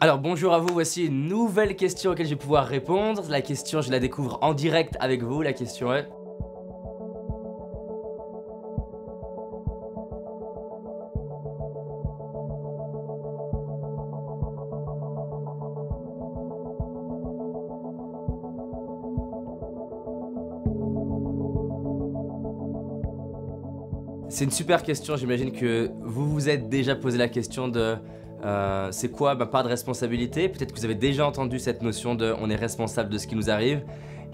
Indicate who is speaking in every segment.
Speaker 1: Alors bonjour à vous, voici une nouvelle question auquel je vais pouvoir répondre. La question, je la découvre en direct avec vous. La question est... C'est une super question, j'imagine que vous vous êtes déjà posé la question de... c'est quoi ma part de responsabilité? Peut-être que vous avez déjà entendu cette notion de on est responsable de ce qui nous arrive.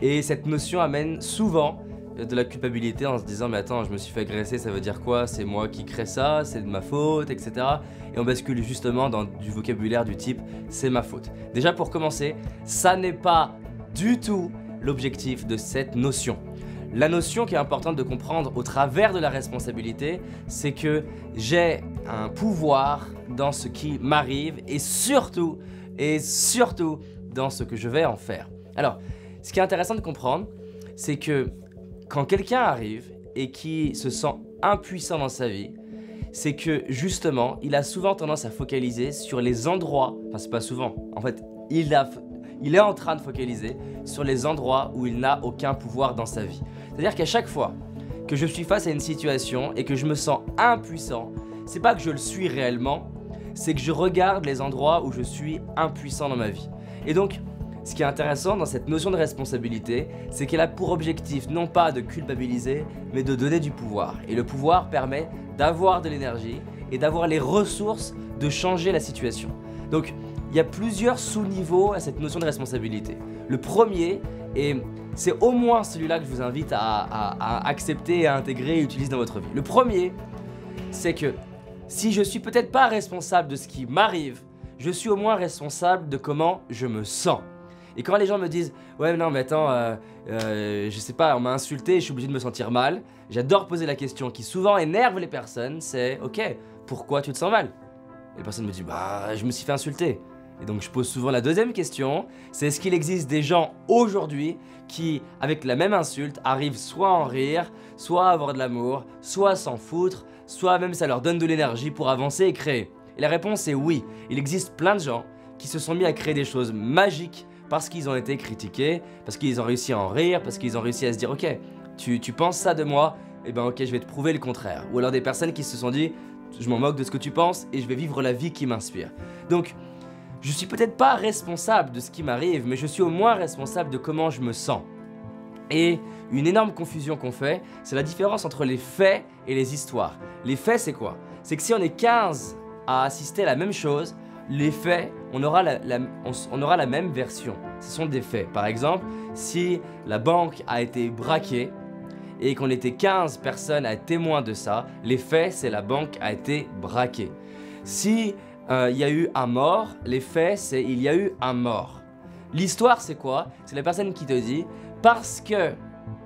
Speaker 1: Et cette notion amène souvent de la culpabilité en se disant mais attends, je me suis fait agresser, ça veut dire quoi? C'est moi qui crée ça, c'est de ma faute, etc. Et on bascule justement dans du vocabulaire du type c'est ma faute. Déjà pour commencer, ça n'est pas du tout l'objectif de cette notion. La notion qui est importante de comprendre au travers de la responsabilité, c'est que j'ai un pouvoir dans ce qui m'arrive et surtout dans ce que je vais en faire. Alors, ce qui est intéressant de comprendre, c'est que quand quelqu'un arrive et qui se sent impuissant dans sa vie, c'est que justement, il a souvent tendance à focaliser sur les endroits, enfin c'est pas souvent, en fait, il est en train de focaliser sur les endroits où il n'a aucun pouvoir dans sa vie. C'est-à-dire qu'à chaque fois que je suis face à une situation et que je me sens impuissant, c'est pas que je le suis réellement, c'est que je regarde les endroits où je suis impuissant dans ma vie. Et donc, ce qui est intéressant dans cette notion de responsabilité, c'est qu'elle a pour objectif non pas de culpabiliser, mais de donner du pouvoir. Et le pouvoir permet d'avoir de l'énergie et d'avoir les ressources de changer la situation. Donc, il y a plusieurs sous-niveaux à cette notion de responsabilité. Le premier, et c'est au moins celui-là que je vous invite à accepter, à intégrer et utiliser dans votre vie. Le premier, c'est que si je suis peut-être pas responsable de ce qui m'arrive, je suis au moins responsable de comment je me sens. Et quand les gens me disent « Ouais, non, mais attends, je sais pas, on m'a insulté et je suis obligé de me sentir mal », j'adore poser la question qui souvent énerve les personnes, c'est « Ok, pourquoi tu te sens mal ?» Et la personne me dit « Bah, je me suis fait insulter ». Et donc je pose souvent la deuxième question, c'est est-ce qu'il existe des gens aujourd'hui qui, avec la même insulte, arrivent soit à en rire, soit à avoir de l'amour, soit à s'en foutre, soit même ça leur donne de l'énergie pour avancer et créer. Et la réponse est oui, il existe plein de gens qui se sont mis à créer des choses magiques parce qu'ils ont été critiqués, parce qu'ils ont réussi à en rire, parce qu'ils ont réussi à se dire ok, tu penses ça de moi, et ben ok, je vais te prouver le contraire. Ou alors des personnes qui se sont dit je m'en moque de ce que tu penses et je vais vivre la vie qui m'inspire. Donc je suis peut-être pas responsable de ce qui m'arrive, mais je suis au moins responsable de comment je me sens. Et une énorme confusion qu'on fait, c'est la différence entre les faits et les histoires. Les faits, c'est quoi? C'est que si on est 15 à assister à la même chose, les faits, on aura la même version. Ce sont des faits. Par exemple, si la banque a été braquée et qu'on était 15 personnes à être témoins de ça, les faits, c'est la banque a été braquée. Si il y a eu un mort, les faits c'est il y a eu un mort. L'histoire c'est quoi? C'est la personne qui te dit parce que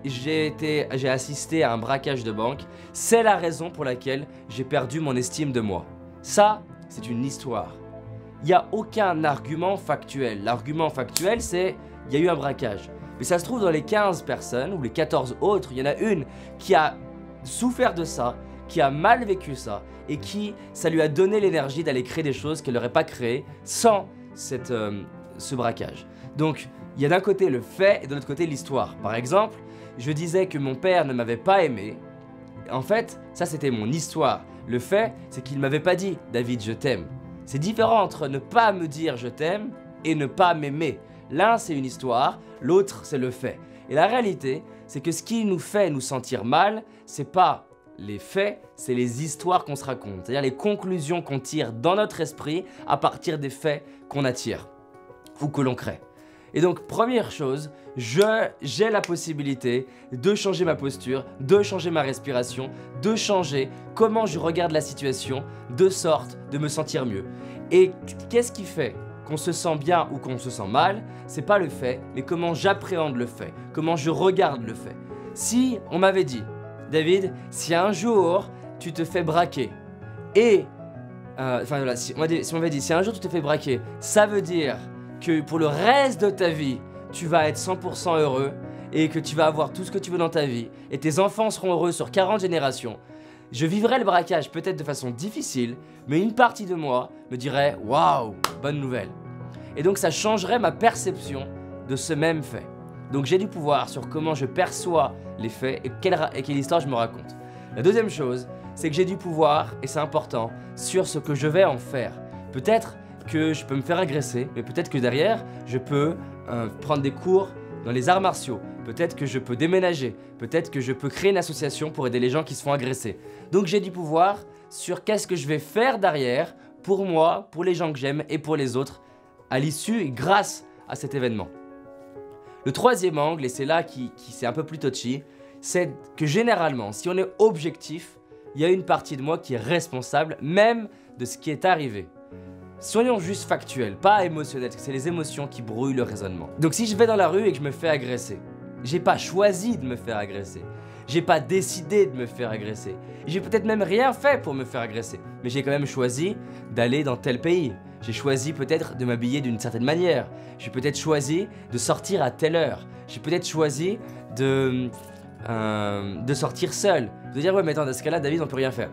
Speaker 1: j'ai assisté à un braquage de banque, c'est la raison pour laquelle j'ai perdu mon estime de moi. Ça, c'est une histoire. Il n'y a aucun argument factuel. L'argument factuel c'est il y a eu un braquage. Mais ça se trouve dans les 15 personnes ou les 14 autres, il y en a une qui a souffert de ça, qui a mal vécu ça et qui, ça lui a donné l'énergie d'aller créer des choses qu'elle n'aurait pas créées sans ce braquage. Donc, il y a d'un côté le fait et de l'autre côté l'histoire. Par exemple, je disais que mon père ne m'avait pas aimé. En fait, ça c'était mon histoire. Le fait, c'est qu'il ne m'avait pas dit « David, je t'aime ». C'est différent entre ne pas me dire « je t'aime » et ne pas m'aimer. L'un, c'est une histoire, l'autre, c'est le fait. Et la réalité, c'est que ce qui nous fait nous sentir mal, c'est pas les faits, c'est les histoires qu'on se raconte, c'est-à-dire les conclusions qu'on tire dans notre esprit à partir des faits qu'on attire ou que l'on crée. Et donc, première chose, j'ai la possibilité de changer ma posture, de changer ma respiration, de changer comment je regarde la situation, de sorte de me sentir mieux. Et qu'est-ce qui fait qu'on se sent bien ou qu'on se sent mal? C'est pas le fait, mais comment j'appréhende le fait, comment je regarde le fait. Si on m'avait dit David, si un jour tu te fais braquer et si on m'avait dit si un jour tu te fais braquer, ça veut dire que pour le reste de ta vie, tu vas être 100% heureux et que tu vas avoir tout ce que tu veux dans ta vie et tes enfants seront heureux sur 40 générations. Je vivrai le braquage peut-être de façon difficile, mais une partie de moi me dirait waouh, bonne nouvelle. Et donc ça changerait ma perception de ce même fait. Donc j'ai du pouvoir sur comment je perçois les faits et quelle histoire je me raconte. La deuxième chose, c'est que j'ai du pouvoir, et c'est important, sur ce que je vais en faire. Peut-être que je peux me faire agresser, mais peut-être que derrière, je peux prendre des cours dans les arts martiaux. Peut-être que je peux déménager. Peut-être que je peux créer une association pour aider les gens qui se font agresser. Donc j'ai du pouvoir sur qu'est-ce que je vais faire derrière pour moi, pour les gens que j'aime et pour les autres à l'issue et grâce à cet événement. Le troisième angle, et c'est là qui c'est un peu plus touchy, c'est que généralement, si on est objectif, il y a une partie de moi qui est responsable même de ce qui est arrivé. Soyons juste factuels, pas émotionnels, parce que c'est les émotions qui brouillent le raisonnement. Donc si je vais dans la rue et que je me fais agresser, j'ai pas choisi de me faire agresser. J'ai pas décidé de me faire agresser. J'ai peut-être même rien fait pour me faire agresser. Mais j'ai quand même choisi d'aller dans tel pays. J'ai choisi peut-être de m'habiller d'une certaine manière. J'ai peut-être choisi de sortir à telle heure. J'ai peut-être choisi de sortir seul. De dire ouais mais attends, dans ce cas-là David on peut rien faire.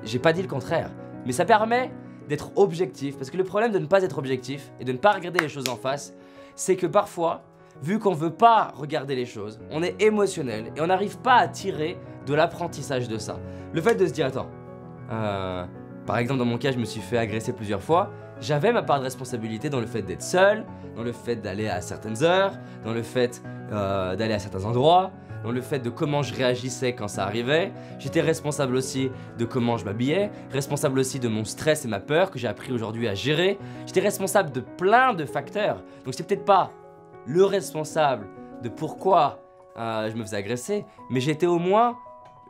Speaker 1: J'ai pas dit le contraire. Mais ça permet d'être objectif. Parce que le problème de ne pas être objectif et de ne pas regarder les choses en face, c'est que parfois, vu qu'on veut pas regarder les choses, on est émotionnel et on n'arrive pas à tirer de l'apprentissage de ça. Le fait de se dire attends, par exemple dans mon cas je me suis fait agresser plusieurs fois, j'avais ma part de responsabilité dans le fait d'être seul, dans le fait d'aller à certaines heures, dans le fait d'aller à certains endroits, dans le fait de comment je réagissais quand ça arrivait. J'étais responsable aussi de comment je m'habillais, responsable aussi de mon stress et ma peur que j'ai appris aujourd'hui à gérer. J'étais responsable de plein de facteurs, donc c'est peut-être pas le responsable de pourquoi je me faisais agresser, mais j'étais au moins,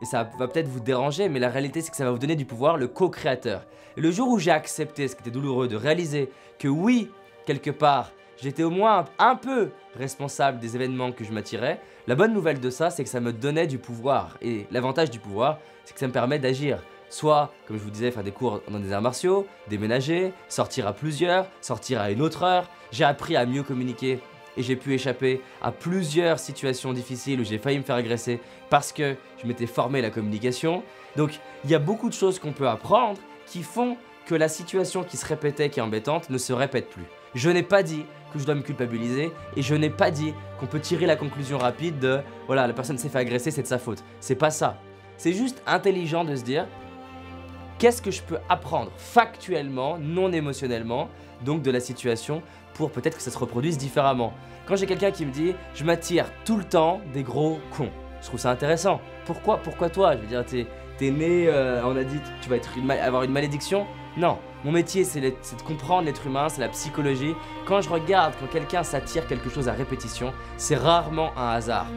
Speaker 1: et ça va peut-être vous déranger, mais la réalité c'est que ça va vous donner du pouvoir, le co-créateur. Et le jour où j'ai accepté, ce qui était douloureux, de réaliser que oui, quelque part, j'étais au moins un peu responsable des événements que je m'attirais, la bonne nouvelle de ça, c'est que ça me donnait du pouvoir. Et l'avantage du pouvoir, c'est que ça me permet d'agir. Soit, comme je vous disais, faire des cours dans des arts martiaux, déménager, sortir à plusieurs, sortir à une autre heure. J'ai appris à mieux communiquer et j'ai pu échapper à plusieurs situations difficiles où j'ai failli me faire agresser parce que je m'étais formé à la communication. Donc, il y a beaucoup de choses qu'on peut apprendre qui font que la situation qui se répétait, qui est embêtante, ne se répète plus. Je n'ai pas dit que je dois me culpabiliser et je n'ai pas dit qu'on peut tirer la conclusion rapide de voilà, la personne s'est fait agresser, c'est de sa faute. C'est pas ça. C'est juste intelligent de se dire qu'est-ce que je peux apprendre factuellement, non émotionnellement, donc de la situation pour peut-être que ça se reproduise différemment. Quand j'ai quelqu'un qui me dit je m'attire tout le temps des gros cons, je trouve ça intéressant. Pourquoi toi? Je veux dire, t'es né, on a dit tu vas avoir une malédiction? Non, mon métier c'est de comprendre l'être humain, c'est la psychologie. Quand je regarde, quand quelqu'un s'attire quelque chose à répétition, c'est rarement un hasard.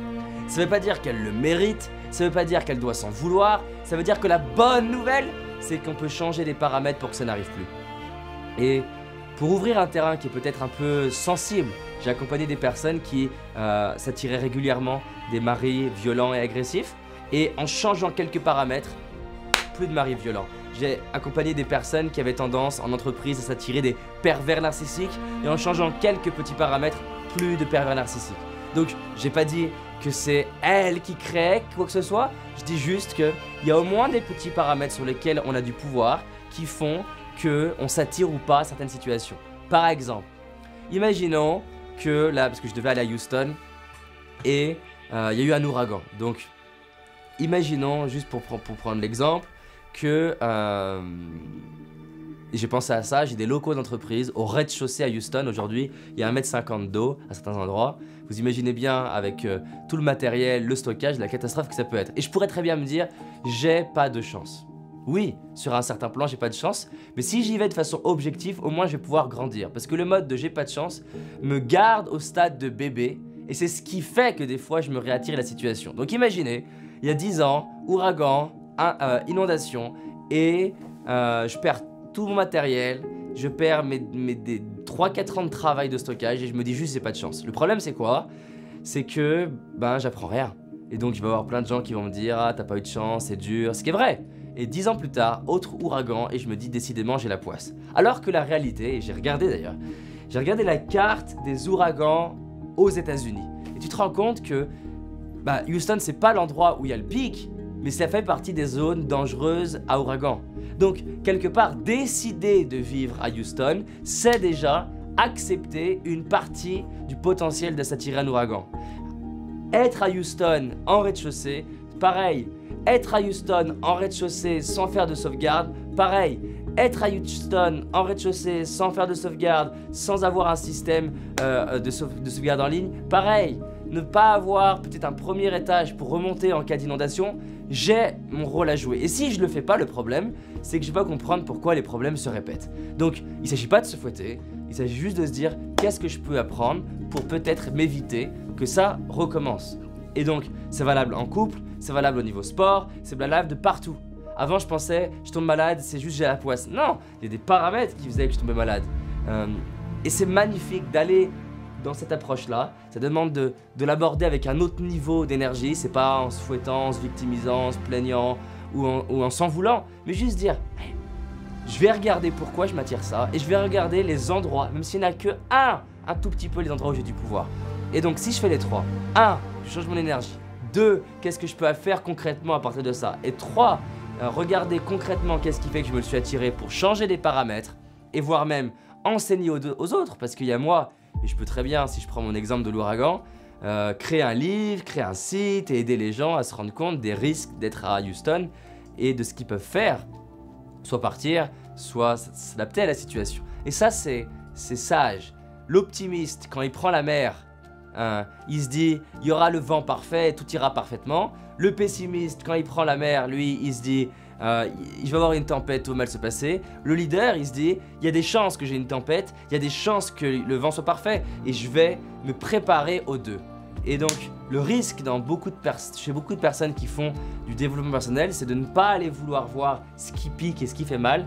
Speaker 1: Ça veut pas dire qu'elle le mérite, ça veut pas dire qu'elle doit s'en vouloir, ça veut dire que la bonne nouvelle, c'est qu'on peut changer des paramètres pour que ça n'arrive plus. Et pour ouvrir un terrain qui est peut-être un peu sensible, j'ai accompagné des personnes qui s'attiraient régulièrement des maris violents et agressifs. Et en changeant quelques paramètres, plus de maris violents. J'ai accompagné des personnes qui avaient tendance en entreprise à s'attirer des pervers narcissiques. Et en changeant quelques petits paramètres, plus de pervers narcissiques. Donc, j'ai pas dit que c'est elle qui crée quoi que ce soit. Je dis juste qu'il y a au moins des petits paramètres sur lesquels on a du pouvoir qui font qu'on s'attire ou pas à certaines situations. Par exemple, imaginons que là, parce que je devais aller à Houston et il y a eu un ouragan. Donc, imaginons, juste pour prendre l'exemple, que j'ai pensé à ça, j'ai des locaux d'entreprise au rez-de-chaussée à Houston. Aujourd'hui, il y a 1,50 m d'eau à certains endroits. Vous imaginez bien avec tout le matériel, le stockage, la catastrophe que ça peut être. Et je pourrais très bien me dire, j'ai pas de chance. Oui, sur un certain plan, j'ai pas de chance, mais si j'y vais de façon objective, au moins je vais pouvoir grandir. Parce que le mode de j'ai pas de chance me garde au stade de bébé, et c'est ce qui fait que des fois je me réattire la situation. Donc imaginez, il y a 10 ans, ouragan, inondation, et je perds tout mon matériel, je perds mes 3-4 ans de travail de stockage, et je me dis juste j'ai pas de chance. Le problème c'est quoi? C'est que j'apprends rien. Et donc il va y avoir plein de gens qui vont me dire ah t'as pas eu de chance, c'est dur, ce qui est vrai. Et 10 ans plus tard, autre ouragan, et je me dis décidément j'ai la poisse. Alors que la réalité, et j'ai regardé d'ailleurs, j'ai regardé la carte des ouragans aux États-Unis. Et tu te rends compte que Houston c'est pas l'endroit où il y a le pic, mais ça fait partie des zones dangereuses à ouragan. Donc quelque part, décider de vivre à Houston, c'est déjà accepter une partie du potentiel de s'attirer un ouragan. Être à Houston en rez-de-chaussée, pareil. Être à Houston en rez-de-chaussée sans faire de sauvegarde, pareil. Être à Houston en rez-de-chaussée sans faire de sauvegarde, sans avoir un système de sauvegarde en ligne, pareil. Ne pas avoir peut-être un premier étage pour remonter en cas d'inondation, j'ai mon rôle à jouer. Et si je le fais pas, le problème, c'est que je vais pas comprendre pourquoi les problèmes se répètent. Donc, il s'agit pas de se fouetter, il s'agit juste de se dire qu'est-ce que je peux apprendre pour peut-être m'éviter que ça recommence. Et donc, c'est valable en couple, c'est valable au niveau sport, c'est valable de partout. Avant, je pensais, je tombe malade, c'est juste j'ai la poisse. Non, il y a des paramètres qui faisaient que je tombais malade. Et c'est magnifique d'aller dans cette approche-là. Ça demande de l'aborder avec un autre niveau d'énergie. C'est pas en se fouettant, en se victimisant, en se plaignant ou en s'en voulant, mais juste dire hey, je vais regarder pourquoi je m'attire ça et je vais regarder les endroits, même s'il n'y en a que un tout petit peu les endroits où j'ai du pouvoir. Et donc, si je fais les trois, 1, je change mon énergie. 2, qu'est-ce que je peux faire concrètement à partir de ça. Et 3, regarder concrètement qu'est-ce qui fait que je me suis attiré pour changer des paramètres et voire même enseigner aux autres. Parce qu'il y a moi, et je peux très bien, si je prends mon exemple de l'ouragan, créer un livre, créer un site et aider les gens à se rendre compte des risques d'être à Houston et de ce qu'ils peuvent faire. Soit partir, soit s'adapter à la situation. Et ça, c'est sage. L'optimiste, quand il prend la mer, il se dit il y aura le vent parfait, tout ira parfaitement. Le pessimiste, quand il prend la mer, lui, il se dit il va y avoir une tempête, tout va mal se passer. Le leader, il se dit il y a des chances que j'ai une tempête, il y a des chances que le vent soit parfait et je vais me préparer aux deux. Et donc, le risque chez beaucoup de personnes qui font du développement personnel, c'est de ne pas aller vouloir voir ce qui pique et ce qui fait mal,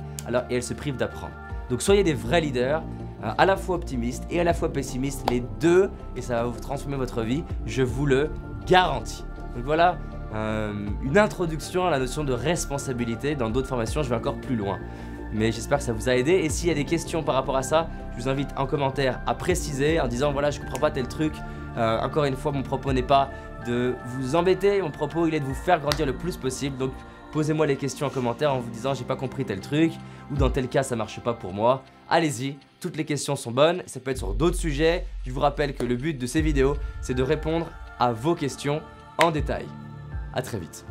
Speaker 1: et elles se privent d'apprendre. Donc, soyez des vrais leaders, à la fois optimistes et à la fois pessimistes, les deux, et ça va vous transformer votre vie, je vous le garantis. Donc voilà, une introduction à la notion de responsabilité. Dans d'autres formations, je vais encore plus loin. Mais j'espère que ça vous a aidé. Et s'il y a des questions par rapport à ça, je vous invite en commentaire à préciser en disant voilà, je comprends pas tel truc. Encore une fois, mon propos n'est pas de vous embêter, mon propos il est de vous faire grandir le plus possible. Donc posez-moi les questions en commentaire en vous disant j'ai pas compris tel truc ou dans tel cas ça marche pas pour moi. Allez-y, toutes les questions sont bonnes, ça peut être sur d'autres sujets. Je vous rappelle que le but de ces vidéos, c'est de répondre à vos questions en détail. À très vite.